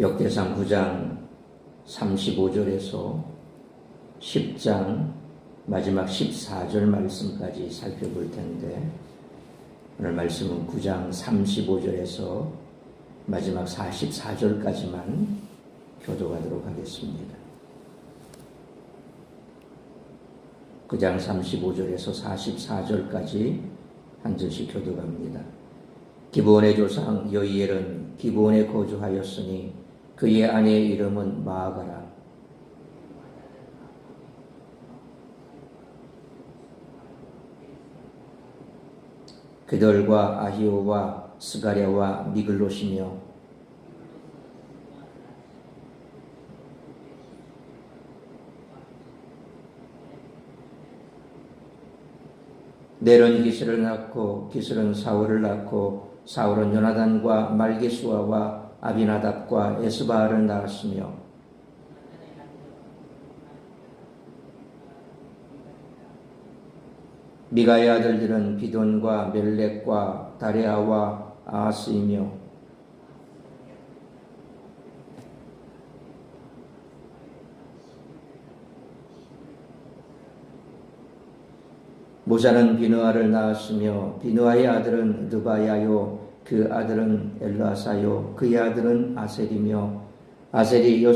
역대상 9장 35절에서 10장 마지막 14절 말씀까지 살펴볼 텐데, 오늘 말씀은 9장 35절에서 마지막 44절까지만 교독하도록 하겠습니다. 9장 35절에서 44절까지 한 절씩 교독합니다. 기브온의 조상 여이엘은 기브온에 거주하였으니 그의 아내의 이름은 마아가라. 그들과 아히오와 스가랴와 미글롯이며 넬은 기스를 낳고 기스는 사울을 낳고 사울은 요나단과 말게수아와 아비나답과 에스바알을 낳았으며 미가의 아들들은 비돈과 멜렉과 다레아와 아하스이며 모사는 비누아를 낳았으며 비누아의 아들은 느바야요 그 아들은 엘라사요 그의 아들은 아셀이며 아셀이 6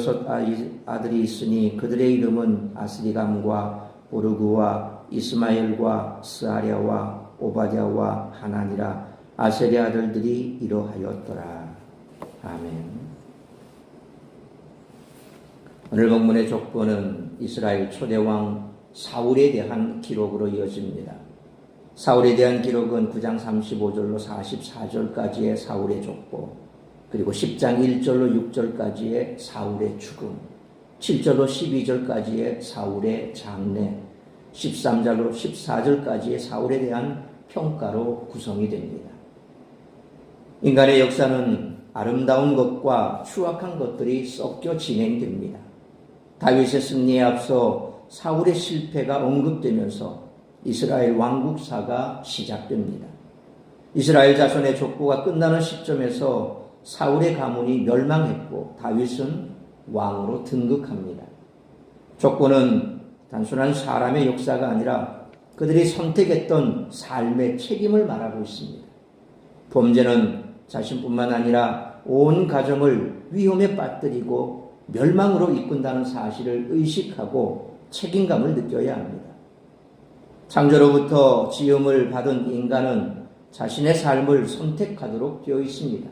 아들이 있으니 그들의 이름은 아스리감과 보르그와 이스마엘과 스아랴와 오바댜와 하나니라. 아셀의 아들들이 이러하였더라. 아멘. 오늘 본문의 족보는 이스라엘 초대왕 사울에 대한 기록으로 이어집니다. 사울에 대한 기록은 9장 35절로 44절까지의 사울의 족보, 그리고 10장 1절로 6절까지의 사울의 죽음, 7절로 12절까지의 사울의 장례, 13절로 14절까지의 사울에 대한 평가로 구성이 됩니다. 인간의 역사는 아름다운 것과 추악한 것들이 섞여 진행됩니다. 다윗의 승리에 앞서 사울의 실패가 언급되면서 이스라엘 왕국사가 시작됩니다. 이스라엘 자손의 족보가 끝나는 시점에서 사울의 가문이 멸망했고 다윗은 왕으로 등극합니다. 족보는 단순한 사람의 역사가 아니라 그들이 선택했던 삶의 책임을 말하고 있습니다. 범죄는 자신뿐만 아니라 온 가정을 위험에 빠뜨리고 멸망으로 이끈다는 사실을 의식하고 책임감을 느껴야 합니다. 창조로부터 지음을 받은 인간은 자신의 삶을 선택하도록 되어 있습니다.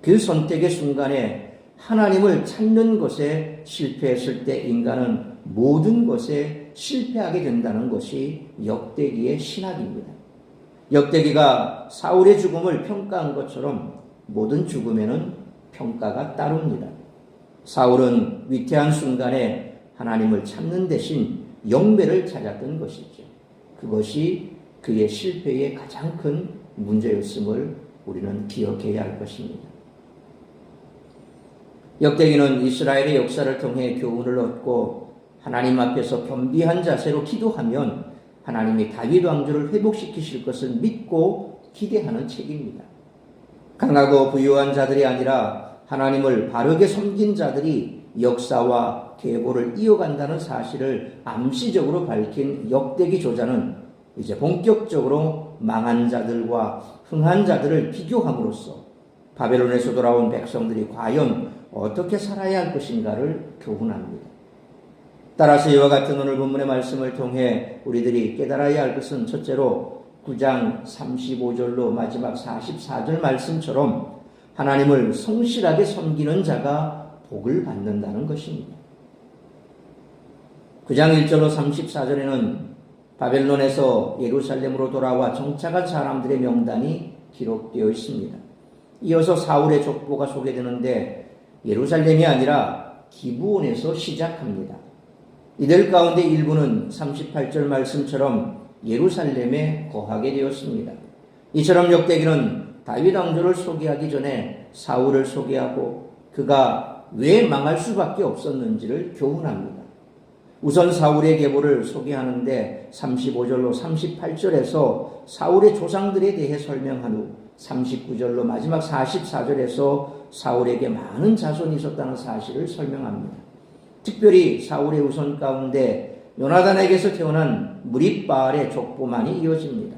그 선택의 순간에 하나님을 찾는 것에 실패했을 때 인간은 모든 것에 실패하게 된다는 것이 역대기의 신학입니다. 역대기가 사울의 죽음을 평가한 것처럼 모든 죽음에는 평가가 따릅니다. 사울은 위태한 순간에 하나님을 찾는 대신 영배를 찾았던 것이죠. 그것이 그의 실패의 가장 큰 문제였음을 우리는 기억해야 할 것입니다. 역대기는 이스라엘의 역사를 통해 교훈을 얻고 하나님 앞에서 겸비한 자세로 기도하면 하나님이 다윗 왕조를 회복시키실 것을 믿고 기대하는 책입니다. 강하고 부유한 자들이 아니라 하나님을 바르게 섬긴 자들이 역사와 계보를 이어간다는 사실을 암시적으로 밝힌 역대기 조자는 이제 본격적으로 망한 자들과 흥한 자들을 비교함으로써 바벨론에서 돌아온 백성들이 과연 어떻게 살아야 할 것인가를 교훈합니다. 따라서 이와 같은 오늘 본문의 말씀을 통해 우리들이 깨달아야 할 것은 첫째로 9장 35절로 마지막 44절 말씀처럼 하나님을 성실하게 섬기는 자가 복을 받는다는 것입니다. 9장 1절로 34절에는 바벨론에서 예루살렘으로 돌아와 정착한 사람들의 명단이 기록되어 있습니다. 이어서 사울의 족보가 소개되는데 예루살렘이 아니라 기브온에서 시작합니다. 이들 가운데 일부는 38절 말씀처럼 예루살렘에 거하게 되었습니다. 이처럼 역대기는 다윗 왕조를 소개하기 전에 사울을 소개하고 그가 왜 망할 수밖에 없었는지를 교훈합니다. 우선 사울의 계보를 소개하는데 35절로 38절에서 사울의 조상들에 대해 설명한 후 39절로 마지막 44절에서 사울에게 많은 자손이 있었다는 사실을 설명합니다. 특별히 사울의 후손 가운데 요나단에게서 태어난 무립바알의 족보만이 이어집니다.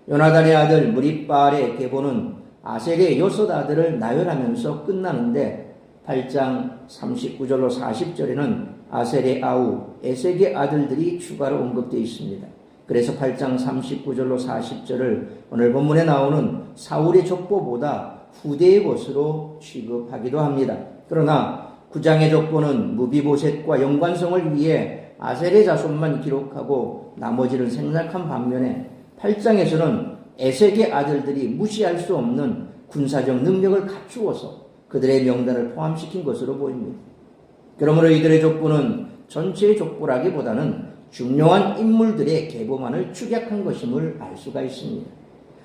요나단의 아들 무립바알의 계보는 아셀의 6 아들을 나열하면서 끝나는데 8장 39절로 40절에는 아셀의 아우 에색의 아들들이 추가로 언급되어 있습니다. 그래서 8장 39절로 40절을 오늘 본문에 나오는 사울의 족보보다 후대의 것으로 취급하기도 합니다. 그러나 9장의 족보는 무비보셋과 연관성을 위해 아셀의 자손만 기록하고 나머지를 생략한 반면에 8장에서는 에색의 아들들이 무시할 수 없는 군사적 능력을 갖추어서 그들의 명단을 포함시킨 것으로 보입니다. 그러므로 이들의 족보는 전체의 족보라기보다는 중요한 인물들의 계보만을 축약한 것임을 알 수가 있습니다.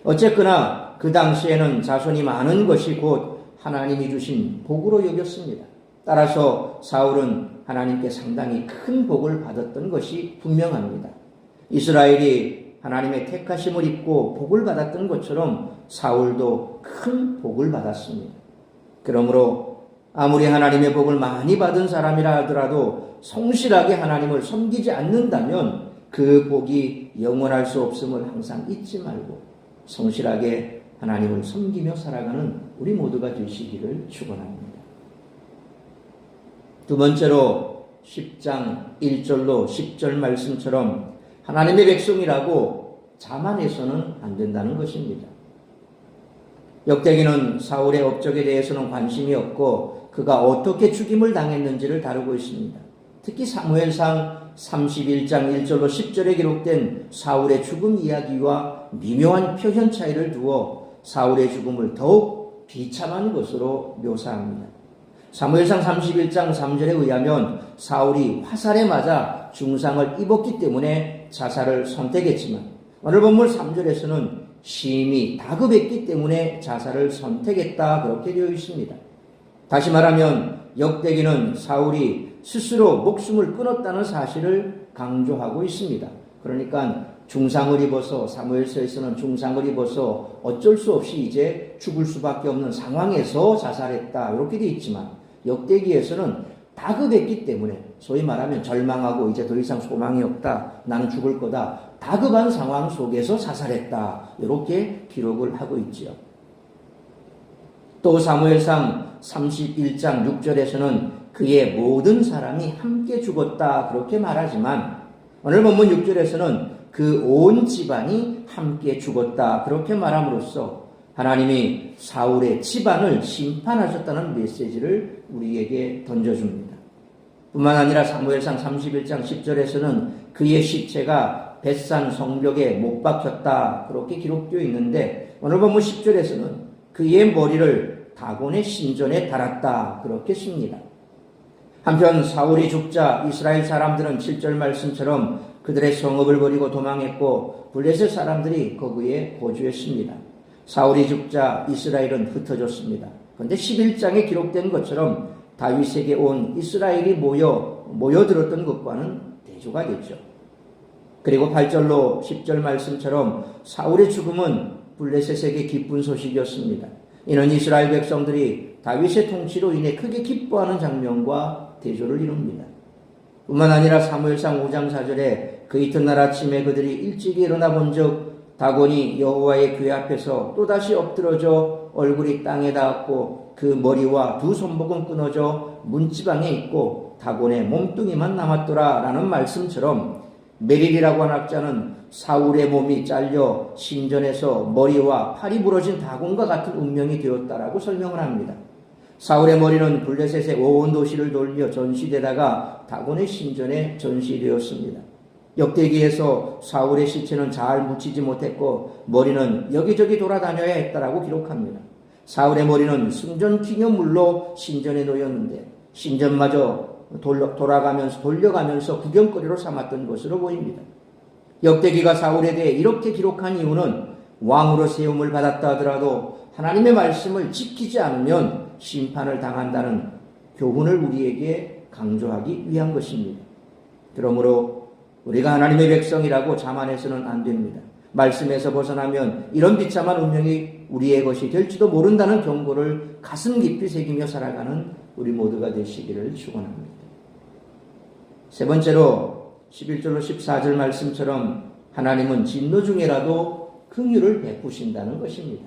어쨌거나 그 당시에는 자손이 많은 것이 곧 하나님이 주신 복으로 여겼습니다. 따라서 사울은 하나님께 상당히 큰 복을 받았던 것이 분명합니다. 이스라엘이 하나님의 택하심을 입고 복을 받았던 것처럼 사울도 큰 복을 받았습니다. 그러므로 아무리 하나님의 복을 많이 받은 사람이라 하더라도 성실하게 하나님을 섬기지 않는다면 그 복이 영원할 수 없음을 항상 잊지 말고 성실하게 하나님을 섬기며 살아가는 우리 모두가 되시기를 축원합니다. 두 번째로 10장 1절로 10절 말씀처럼 하나님의 백성이라고 자만해서는 안 된다는 것입니다. 역대기는 사울의 업적에 대해서는 관심이 없고 그가 어떻게 죽임을 당했는지를 다루고 있습니다. 특히 사무엘상 31장 1절로 10절에 기록된 사울의 죽음 이야기와 미묘한 표현 차이를 두어 사울의 죽음을 더욱 비참한 것으로 묘사합니다. 사무엘상 31장 3절에 의하면 사울이 화살에 맞아 중상을 입었기 때문에 자살을 선택했지만 오늘 본문 3절에서는 심히 다급했기 때문에 자살을 선택했다 그렇게 되어 있습니다. 다시 말하면 역대기는 사울이 스스로 목숨을 끊었다는 사실을 강조하고 있습니다. 그러니까 중상을 입어서 사무엘서에서는 중상을 입어서 어쩔 수 없이 이제 죽을 수밖에 없는 상황에서 자살했다 이렇게 되어 있지만 역대기에서는 다급했기 때문에 소위 말하면 절망하고 이제 더 이상 소망이 없다. 나는 죽을 거다. 다급한 상황 속에서 자살했다. 이렇게 기록을 하고 있지요. 또 사무엘상 31장 6절에서는 그의 모든 사람이 함께 죽었다. 그렇게 말하지만 오늘 본문 6절에서는 그 온 집안이 함께 죽었다. 그렇게 말함으로써 하나님이 사울의 집안을 심판하셨다는 메시지를 우리에게 던져줍니다. 뿐만 아니라 사무엘상 31장 10절에서는 그의 시체가 벳산 성벽에 못 박혔다 그렇게 기록되어 있는데 오늘 본문 10절에서는 그의 머리를 다곤의 신전에 달았다 그렇게 씁니다. 한편 사울이 죽자 이스라엘 사람들은 7절 말씀처럼 그들의 성읍을 버리고 도망했고 블레셋 사람들이 거기에 거주했습니다. 사울이 죽자 이스라엘은 흩어졌습니다. 그런데 11장에 기록된 것처럼 다윗에게 온 이스라엘이 모여들었던 것과는 대조가 됐죠. 그리고 8절로 10절 말씀처럼 사울의 죽음은 블레셋에게 기쁜 소식이었습니다. 이는 이스라엘 백성들이 다윗의 통치로 인해 크게 기뻐하는 장면과 대조를 이룹니다. 뿐만 아니라 사무엘상 5장 4절에 그 이튿날 아침에 그들이 일찍이 일어나 본즉 다곤이 여호와의 궤 앞에서 또다시 엎드러져 얼굴이 땅에 닿았고 그 머리와 두 손목은 끊어져 문지방에 있고 다곤의 몸뚱이만 남았더라 라는 말씀처럼 메릴이라고 한 학자는 사울의 몸이 잘려 신전에서 머리와 팔이 부러진 다곤과 같은 운명이 되었다라고 설명을 합니다. 사울의 머리는 블레셋의 온 도시를 돌려 전시되다가 다곤의 신전에 전시되었습니다. 역대기에서 사울의 시체는 잘 묻히지 못했고 머리는 여기저기 돌아다녀야 했다라고 기록합니다. 사울의 머리는 승전 기념물로 신전에 놓였는데 신전마저 돌려가면서 구경거리로 삼았던 것으로 보입니다. 역대기가 사울에 대해 이렇게 기록한 이유는 왕으로 세움을 받았다 하더라도 하나님의 말씀을 지키지 않으면 심판을 당한다는 교훈을 우리에게 강조하기 위한 것입니다. 그러므로 우리가 하나님의 백성이라고 자만해서는 안 됩니다. 말씀에서 벗어나면 이런 비참한 운명이 우리의 것이 될지도 모른다는 경고를 가슴 깊이 새기며 살아가는 우리 모두가 되시기를 축원합니다. 세 번째로 11절로 14절 말씀처럼 하나님은 진노 중에라도 긍휼을 베푸신다는 것입니다.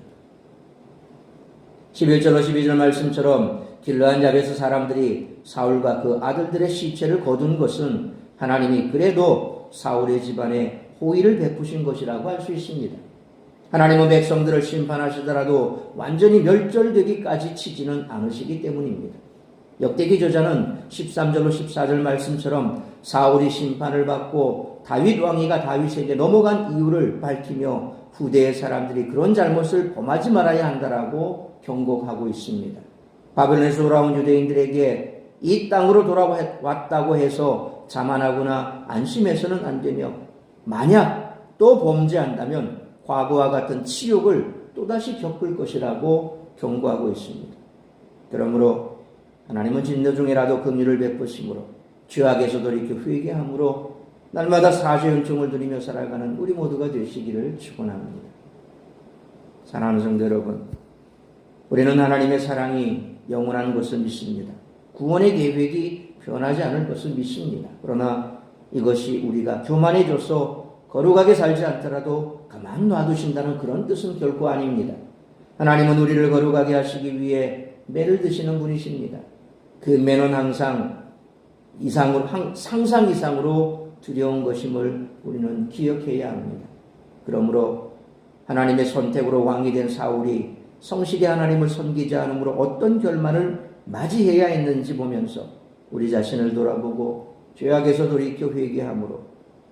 11절로 12절 말씀처럼 길르한 야베스 사람들이 사울과 그 아들들의 시체를 거둔 것은 하나님이 그래도 사울의 집안에 호의를 베푸신 것이라고 할 수 있습니다. 하나님은 백성들을 심판하시더라도 완전히 멸절되기까지 치지는 않으시기 때문입니다. 역대기 저자는 13절로 14절 말씀처럼 사울이 심판을 받고 다윗 왕이가 다윗에게 넘어간 이유를 밝히며 후대의 사람들이 그런 잘못을 범하지 말아야 한다라고 경고하고 있습니다. 바벨론에서 돌아온 유대인들에게 이 땅으로 돌아왔다고 해서 자만하거나 안심해서는 안 되며 만약 또 범죄한다면 과거와 같은 치욕을 또다시 겪을 것이라고 경고하고 있습니다. 그러므로 하나님은 진노 중에라도 긍휼을 베푸심으로 죄악에서 돌이켜 회개함으로 날마다 사죄 은총을 드리며 살아가는 우리 모두가 되시기를 축원합니다. 사랑하는 성도 여러분, 우리는 하나님의 사랑이 영원한 것을 믿습니다. 구원의 계획이 변하지 않을 것을 믿습니다. 그러나 이것이 우리가 교만해져서 거룩하게 살지 않더라도 가만 놔두신다는 그런 뜻은 결코 아닙니다. 하나님은 우리를 거룩하게 하시기 위해 매를 드시는 분이십니다. 그 매는 항상 상상 이상으로 두려운 것임을 우리는 기억해야 합니다. 그러므로 하나님의 선택으로 왕이 된 사울이 성실히 하나님을 섬기지 않으므로 어떤 결말을 맞이해야 했는지 보면서 우리 자신을 돌아보고 죄악에서 돌이켜 회개함으로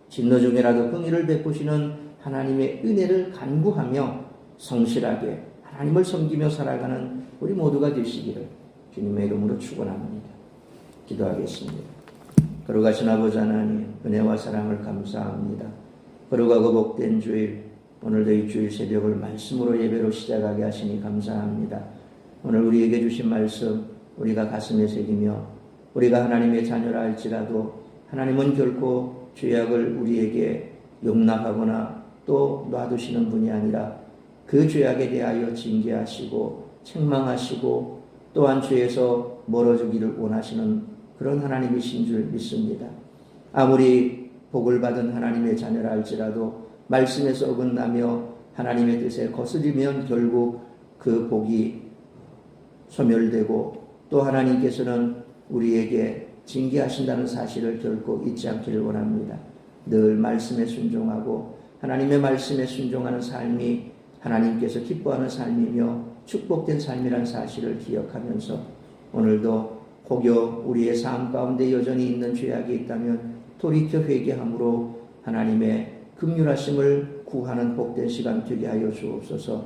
진노 중에라도 긍휼을 베푸시는 하나님의 은혜를 간구하며 성실하게 하나님을 섬기며 살아가는 우리 모두가 되시기를 주님의 이름으로 축원합니다. 기도하겠습니다. 거룩하신 아버지 하나님, 은혜와 사랑을 감사합니다. 거룩하고 복된 주일, 오늘도 이 주일 새벽을 말씀으로 예배로 시작하게 하시니 감사합니다. 오늘 우리에게 주신 말씀 우리가 가슴에 새기며 우리가 하나님의 자녀라 할지라도 하나님은 결코 죄악을 우리에게 용납하거나 또 놔두시는 분이 아니라 그 죄악에 대하여 징계하시고 책망하시고 또한 죄에서 멀어지기를 원하시는 그런 하나님이신 줄 믿습니다. 아무리 복을 받은 하나님의 자녀라 할지라도 말씀에서 어긋나며 하나님의 뜻에 거스리면 결국 그 복이 소멸되고 또 하나님께서는 우리에게 징계하신다는 사실을 결코 잊지 않기를 원합니다. 늘 말씀에 순종하고 하나님의 말씀에 순종하는 삶이 하나님께서 기뻐하는 삶이며 축복된 삶이라는 사실을 기억하면서 오늘도 혹여 우리의 삶 가운데 여전히 있는 죄악이 있다면 돌이켜 회개함으로 하나님의 긍휼하심을 구하는 복된 시간 되게 하여 주옵소서.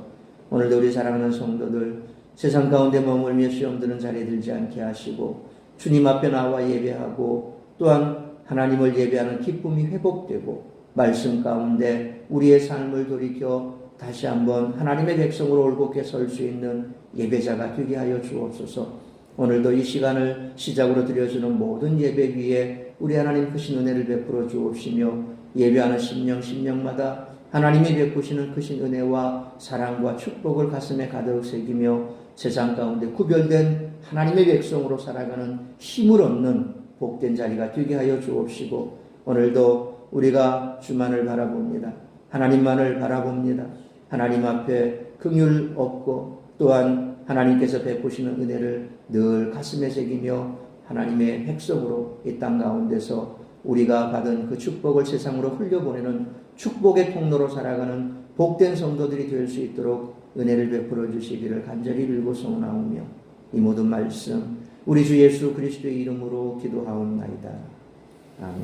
오늘도 우리 사랑하는 성도들 세상 가운데 머물며 시험 드는 자리에 들지 않게 하시고 주님 앞에 나와 예배하고 또한 하나님을 예배하는 기쁨이 회복되고 말씀 가운데 우리의 삶을 돌이켜 다시 한번 하나님의 백성으로 올곧게 설 수 있는 예배자가 되게 하여 주옵소서. 오늘도 이 시간을 시작으로 드려주는 모든 예배 위에 우리 하나님 크신 은혜를 베풀어 주옵시며 예배하는 심령마다 하나님이 베푸시는 크신 은혜와 사랑과 축복을 가슴에 가득 새기며 세상 가운데 구별된 하나님의 백성으로 살아가는 힘을 얻는 복된 자리가 되게 하여 주옵시고 오늘도 우리가 주만을 바라봅니다. 하나님만을 바라봅니다. 하나님 앞에 긍휼 얻고 또한 하나님께서 베푸시는 은혜를 늘 가슴에 새기며 하나님의 백성으로 이 땅 가운데서 우리가 받은 그 축복을 세상으로 흘려보내는 축복의 통로로 살아가는 복된 성도들이 될 수 있도록 은혜를 베풀어 주시기를 간절히 빌고 소원하오며 이 모든 말씀 우리 주 예수 그리스도의 이름으로 기도하옵나이다. 아멘.